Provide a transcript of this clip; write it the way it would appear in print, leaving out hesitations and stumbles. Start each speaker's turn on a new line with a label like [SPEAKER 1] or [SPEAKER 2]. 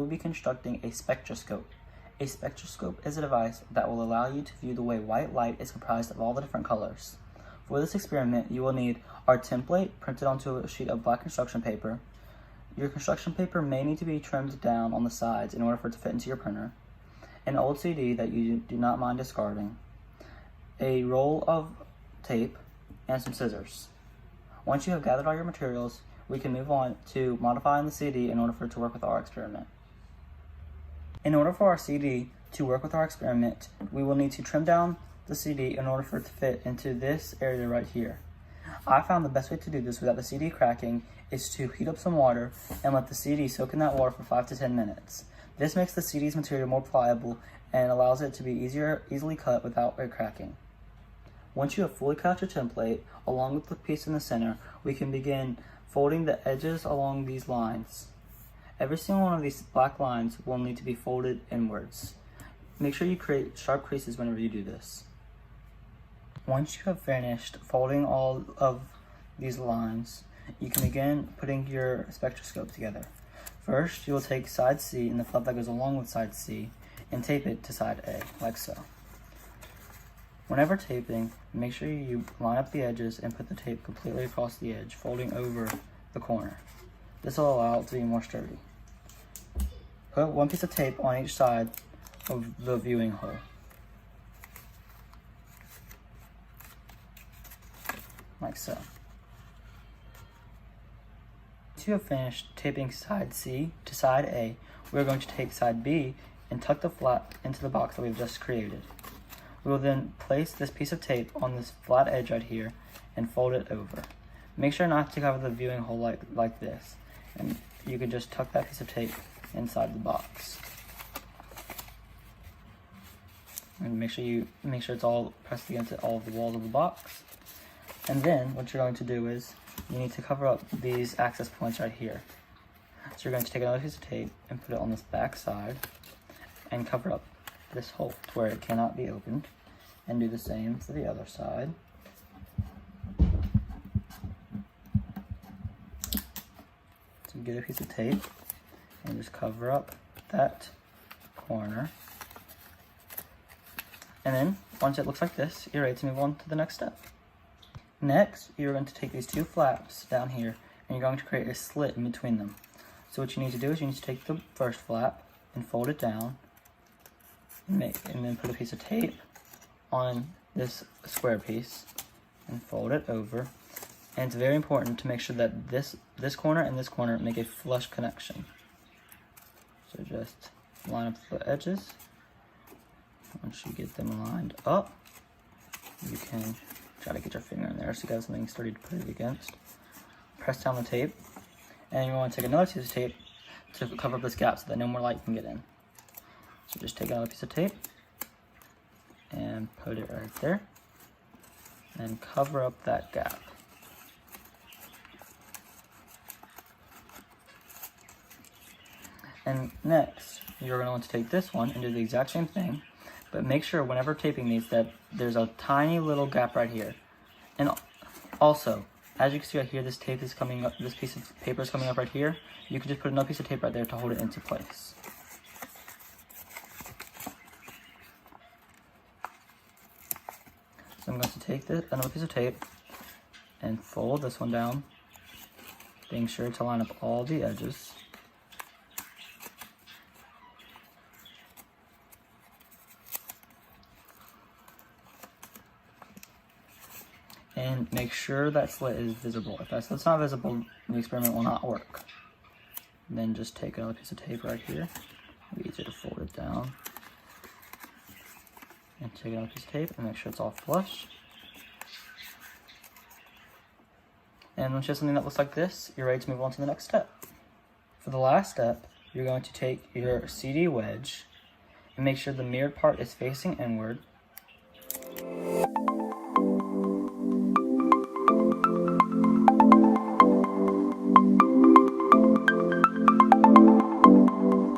[SPEAKER 1] will be constructing a spectroscope. A spectroscope is a device that will allow you to view the way white light is comprised of all the different colors. For this experiment, you will need our template printed onto a sheet of black construction paper. Your construction paper may need to be trimmed down on the sides in order for it to fit into your printer. An old CD that you do not mind discarding. A roll of tape, and some scissors. Once you have gathered all your materials, we can move on to modifying the CD in order for it to work with our experiment. In order for our CD to work with our experiment, we will need to trim down the CD in order for it to fit into this area right here. I found the best way to do this without the CD cracking is to heat up some water and let the CD soak in that water for 5 to 10 minutes. This makes the CD's material more pliable and allows it to be easily cut without it cracking. Once you have fully cut your template, along with the piece in the center, we can begin folding the edges along these lines. Every single one of these black lines will need to be folded inwards. Make sure you create sharp creases whenever you do this. Once you have finished folding all of these lines, you can begin putting your spectroscope together. First, you will take side C and the flap that goes along with side C and tape it to side A, like so. Whenever taping, make sure you line up the edges and put the tape completely across the edge, folding over the corner. This will allow it to be more sturdy. Put one piece of tape on each side of the viewing hole. Like so. Once you have finished taping side C to side A, we are going to take side B and tuck the flap into the box that we've just created. We will then place this piece of tape on this flat edge right here and fold it over. Make sure not to cover the viewing hole like this, and you can just tuck that piece of tape inside the box. And make sure it's all pressed against all of the walls of the box. And then what you're going to do is you need to cover up these access points right here. So you're going to take another piece of tape and put it on this back side and cover up this hole to where it cannot be opened, and do the same for the other side. So get a piece of tape and just cover up that corner. And then once it looks like this, you're ready to move on to the next step. Next, you're going to take these two flaps down here and you're going to create a slit in between them. So what you need to do is you need to take the first flap and fold it down and then put a piece of tape on this square piece and fold it over. And it's very important to make sure that this corner and this corner make a flush connection. So just line up the edges. Once you get them lined up, you can try to get your finger in there so you got something sturdy to put it against. Press down the tape, and you want to take another piece of tape to cover up this gap so that no more light can get in. So just take another piece of tape and put it right there and cover up that gap. And next, you're going to want to take this one and do the exact same thing, but make sure whenever taping these that there's a tiny little gap right here. And also, as you can see right here, this tape is coming up, this piece of paper is coming up right here. You can just put another piece of tape right there to hold it into place. So I'm going to take another piece of tape and fold this one down, being sure to line up all the edges. And make sure that slit is visible. If that slit's not visible, the experiment will not work. And then just take another piece of tape right here. It'll be easier to fold it down. And take another piece of tape and make sure it's all flush. And once you have something that looks like this, you're ready to move on to the next step. For the last step, you're going to take your CD wedge and make sure the mirrored part is facing inward.